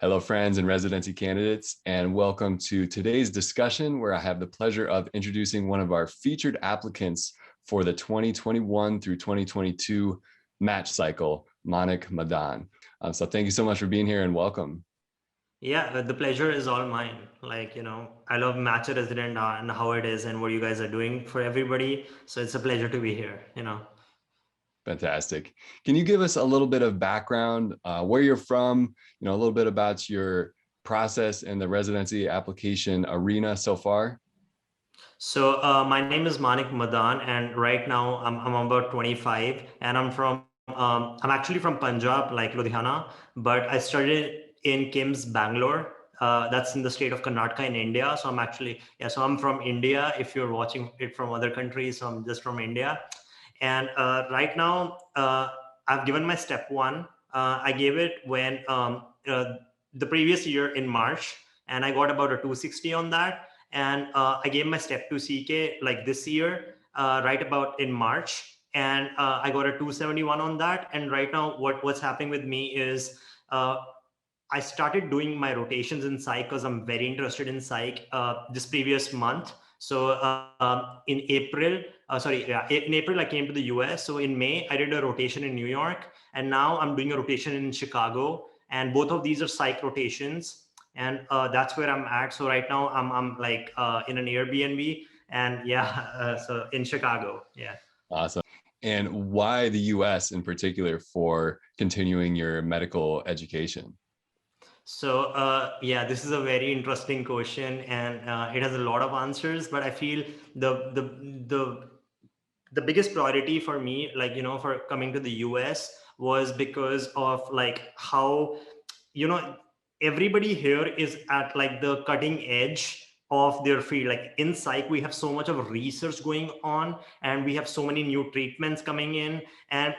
Hello, friends and residency candidates, and welcome to today's discussion where I have the pleasure of introducing one of our featured applicants for the 2021 through 2022 match cycle, Manik Madaan. So thank you so much for being here and welcome. Yeah, the pleasure is all mine. I love Match Resident and how it is and what you guys are doing for everybody. So it's a pleasure to be here. Fantastic. Can you give us a little bit of background, where you're from, a little bit about your process in the residency application arena so far? So my name is Manik Madaan, and right now I'm about 25, and I'm actually from Punjab, like Ludhiana, but I studied in KIMS Bangalore. That's in the state of Karnataka in India. So I'm from India. If you're watching it from other countries, so I'm just from India. And right now, I've given my step one. I gave it when the previous year in March, and I got about a 260 on that. And I gave my step two CK like this year, right about in March, and I got a 271 on that. And right now, what's happening with me is I started doing my rotations in psych because I'm very interested in psych this previous month. So in April I came to the US. So in May I did a rotation in New York, and now I'm doing a rotation in Chicago. And both of these are psych rotations, and that's where I'm at. So right now I'm like in an Airbnb, and yeah, so in Chicago, yeah. Awesome. And why the US in particular for continuing your medical education? So yeah, this is a very interesting question, and it has a lot of answers. But I feel the the the the biggest priority for me, for coming to the US, was because of like how you know everybody here is at like the cutting edge of their field. Like in psych, we have so much of research going on, and we have so many new treatments coming in, and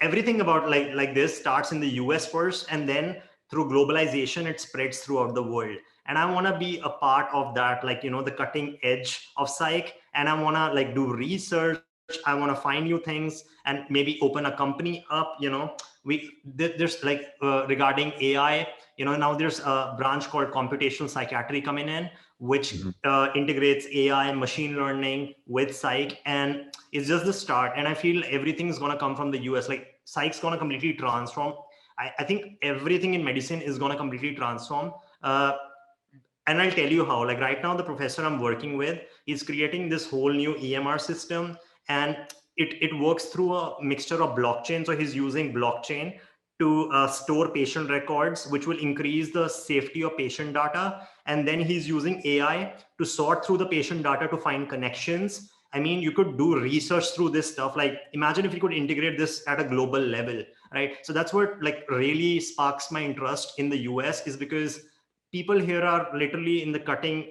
everything about like this starts in the US first, and then through globalization it spreads throughout the world. And I want to be a part of that, the cutting edge of psych, and I want to like do research. I want to find new things and maybe open a company up. There's like regarding AI, now there's a branch called computational psychiatry coming in, which Mhm. integrates AI and machine learning with psych, and it's just the start. And I feel everything's going to come from the US. Like psych's going to completely transform. I think everything in medicine is going to completely transform. And I'll tell you how. Like right now, the professor I'm working with is creating this whole new EMR system, and it works through a mixture of blockchain. So he's using blockchain to store patient records, which will increase the safety of patient data. And then he's using AI to sort through the patient data to find connections. I mean, you could do research through this stuff. Like imagine if you could integrate this at a global level, right? So that's what like really sparks my interest in the US, is because people here are literally in the cutting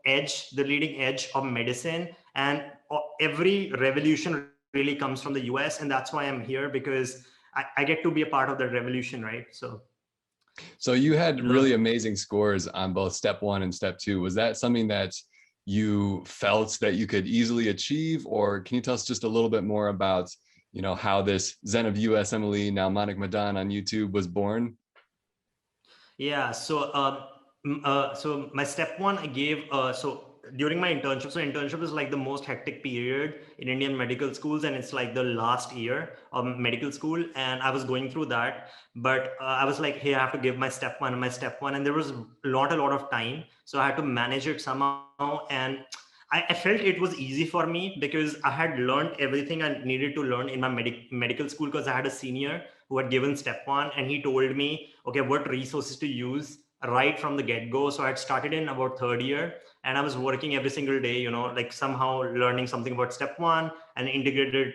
edge, the leading edge of medicine, and every revolution really comes from the US. And that's why I'm here, because I get to be a part of that revolution, right? So you had Hello. really amazing scores on both step one and step two. Was that something that you felt that you could easily achieve, or can you tell us just a little bit more about, how this Zen of USMLE, now Manik Madaan on YouTube, was born? Yeah. So my step one, I gave. So during my internship, so internship is like the most hectic period in Indian medical schools, and it's like the last year of medical school, and I was going through that. But I was like, hey, I have to give my step one, and there was a lot of time, so I had to manage it somehow. And I felt it was easy for me because I had learned everything I needed to learn in my medical school, because I had a senior who had given step one, and he told me, okay, what resources to use right from the get-go. So I had started in about third year, and I was working every single day, like somehow learning something about step one and integrating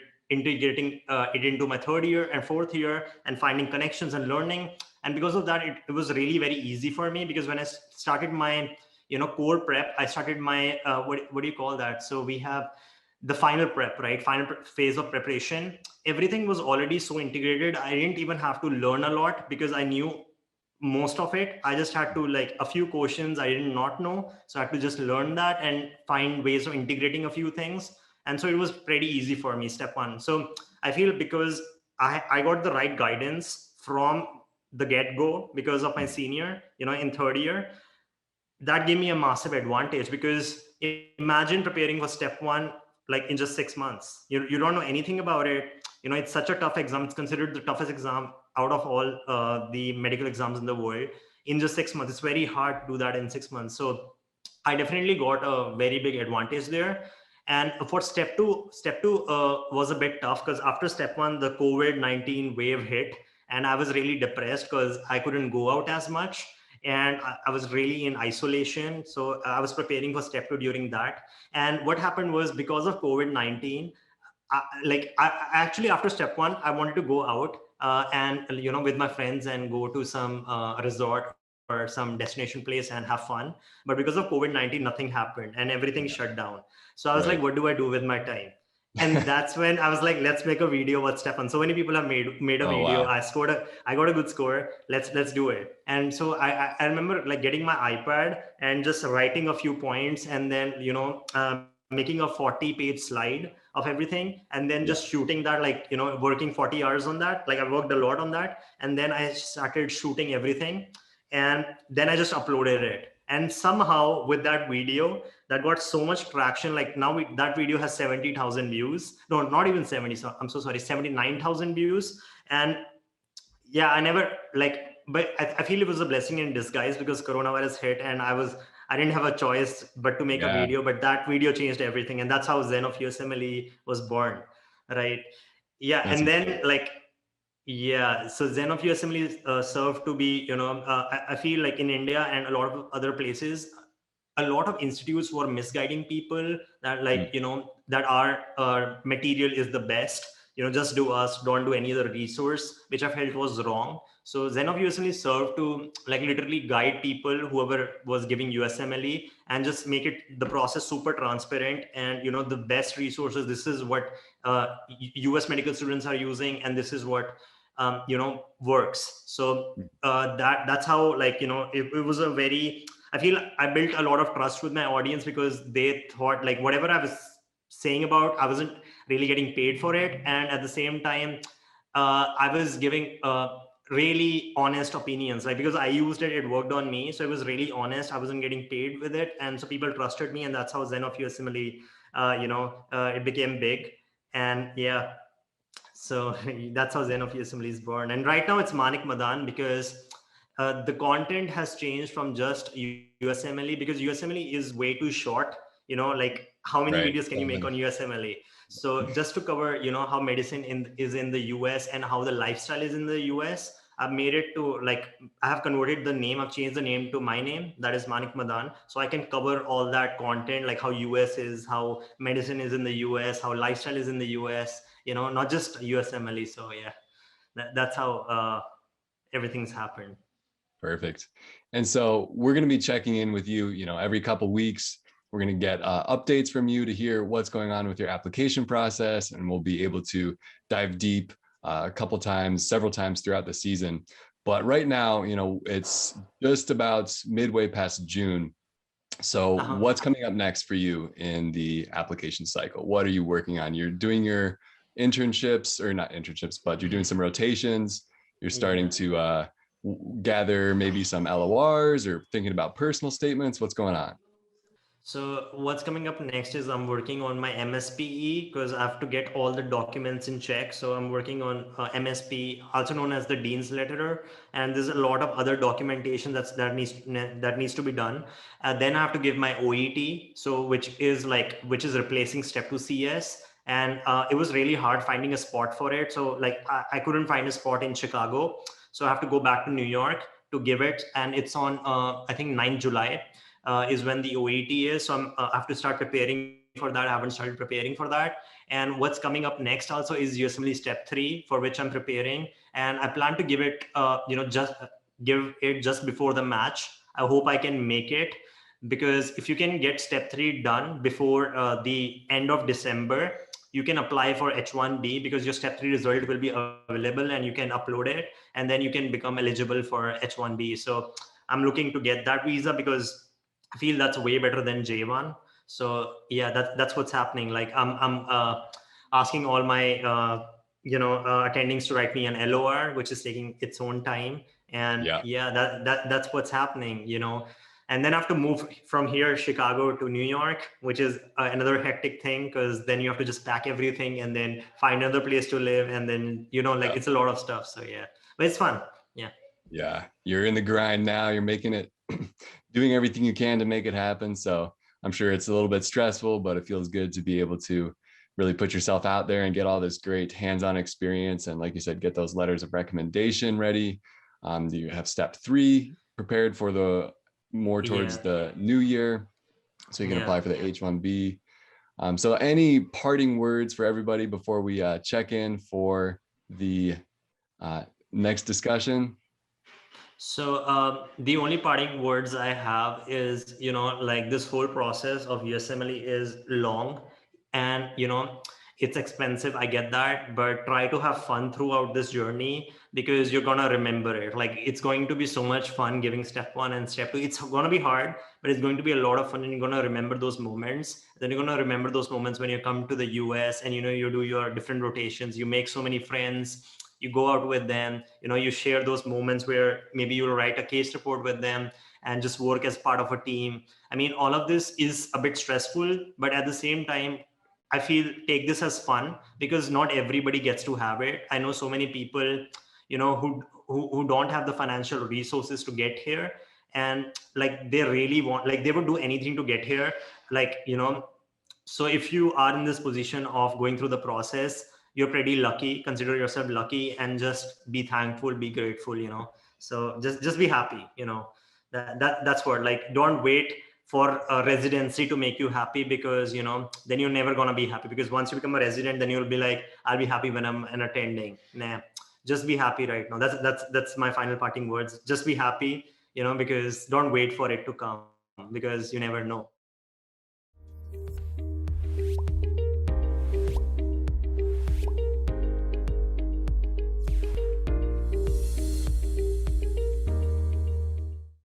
it into my third year and fourth year, and finding connections and learning. And because of that, it was really very easy for me, because when I started my core prep, I started my what do you call that? So we have the final prep, right? Phase of preparation. Everything was already so integrated. I didn't even have to learn a lot, because I knew most of it. I just had to, like, a few questions I did not know, so I had to just learn that and find ways of integrating a few things. And so it was pretty easy for me, step one. So I feel because I got the right guidance from the get-go because of my senior, in third year. That gave me a massive advantage, because imagine preparing for step one like in just 6 months. You don't know anything about it. It's such a tough exam. It's considered the toughest exam out of all the medical exams in the world. In just 6 months, it's very hard to do that in 6 months. So I definitely got a very big advantage there. And for step two was a bit tough, because after step one, the COVID-19 wave hit, and I was really depressed because I couldn't go out as much, and I was really in isolation. So I was preparing for step two during that. And what happened was, because of COVID-19, actually after step one, I wanted to go out and with my friends and go to some resort or some destination place and have fun. But because of COVID-19, nothing happened and everything shut down. So I was like, Right. what do I do with my time? And that's when I was like, let's make a video. What's step one? So many people have made a Oh, video. wow. I got a good score. Let's do it. And so I remember like getting my iPad and just writing a few points, and then making a 40-page slide of everything, and then just Yeah. shooting that, like working 40 hours on that. Like I worked a lot on that, and then I started shooting everything, and then I just uploaded it. And somehow with that video, that got so much traction. Like now that video has 70,000 views. No, not even 70. So I'm so sorry, 79,000 views. And yeah, I never but I feel it was a blessing in disguise, because coronavirus hit, and I didn't have a choice but to make a Yeah. video. But that video changed everything, and that's how Zen of USMLE was born, right? Yeah, That's and then incredible. yeah, so Zen of USMLE served to be, I feel like in India and a lot of other places, a lot of institutes were misguiding people that Mm. that our material is the best. Just do us, don't do any other resource, which I felt was wrong. So Zen of USMLE served to like literally guide people, whoever was giving USMLE, and just make it the process super transparent, and the best resources. This is what US medical students are using, and this is what works. So that's how it was a very, I feel I built a lot of trust with my audience, because they thought like whatever I was saying about, I wasn't really getting paid for it. And at the same time, I was giving really honest opinions, like because I used it, it worked on me. So it was really honest. I wasn't getting paid with it. And so people trusted me. And that's how Zen of USMLE, it became big. And yeah, so that's how Zen of USMLE is born. And right now it's Manik Madaan, because the content has changed from just USMLE, because USMLE is way too short. Like how many Right. videos can So you make on many. USMLE? So just to cover, how medicine is in the US and how the lifestyle is in the US, I've made it to like, I have converted the name, I've changed the name to my name, that is Manik Madaan. So I can cover all that content, like how US is, how medicine is in the US, how lifestyle is in the US, not just USMLE. So yeah, that's how everything's happened. Perfect. And so we're going to be checking in with you, every couple weeks. We're going to get updates from you to hear what's going on with your application process, and we'll be able to dive deep a couple times, several times throughout the season. But right now, it's just about midway past June. So Uh-huh. what's coming up next for you in the application cycle? What are you working on? You're doing your internships, or not internships, but you're doing some rotations. You're starting Yeah. to gather maybe some LORs, or thinking about personal statements. What's going on? So what's coming up next is I'm working on my MSPE, because I have to get all the documents in check. So I'm working on MSP, also known as the Dean's Letter, and there's a lot of other documentation that needs to be done. Then I have to give my OET, so which is replacing Step 2 CS, and it was really hard finding a spot for it. So like I couldn't find a spot in Chicago, so I have to go back to New York to give it, and it's on I think 9th July is when the OET is. So I have to start preparing for that. I haven't started preparing for that. And what's coming up next also is USMLE Step 3, for which I'm preparing. And I plan to give it, give it just before the match. I hope I can make it, because if you can get Step 3 done before the end of December, you can apply for H1B, because your Step 3 result will be available and you can upload it, and then you can become eligible for H1B. So I'm looking to get that visa, because I feel that's way better than J1. So yeah, that's what's happening. Like I'm asking all my attendings to write me an LOR, which is taking its own time, And Yeah. yeah, that's what's happening, you know. And then I have to move from here, Chicago, to New York, which is another hectic thing, because then you have to just pack everything and then find another place to live, and then, you know, like Yeah. it's a lot of stuff. So yeah, but it's fun. Yeah. Yeah. You're in the grind now. You're making it, doing everything you can to make it happen. So I'm sure it's a little bit stressful, but it feels good to be able to really put yourself out there and get all this great hands-on experience. And like you said, get those letters of recommendation ready. You have step 3 prepared for the more towards Yeah. the new year, so you can Yeah. apply for the H-1B. So any parting words for everybody before we check in for the next discussion? So the only parting words I have is, you know, like this whole process of USMLE is long, and, you know, it's expensive. I get that, but try to have fun throughout this journey, because you're going to remember it. Like, it's going to be so much fun giving step 1 and step 2. It's going to be hard, but it's going to be a lot of fun, and you're going to remember those moments. Then you're going to remember those moments when you come to the US and, you know, you do your different rotations, you make so many friends, you go out with them, you know, you share those moments where maybe you'll write a case report with them and just work as part of a team. I mean, all of this is a bit stressful, but at the same time, I feel take this as fun, because not everybody gets to have it. I know so many people, you know, who don't have the financial resources to get here, and like they really want, like they would do anything to get here, like, you know. So if you are in this position of going through the process, you're pretty lucky. Consider yourself lucky, and just be thankful, be grateful, you know. So just be happy, you know. That's what, like, don't wait for a residency to make you happy, because, you know, then you're never going to be happy, because once you become a resident, then you'll be like, I'll be happy when I'm an attending. Nah, just be happy right now. That's my final parting words. Just be happy, you know, because don't wait for it to come, because you never know.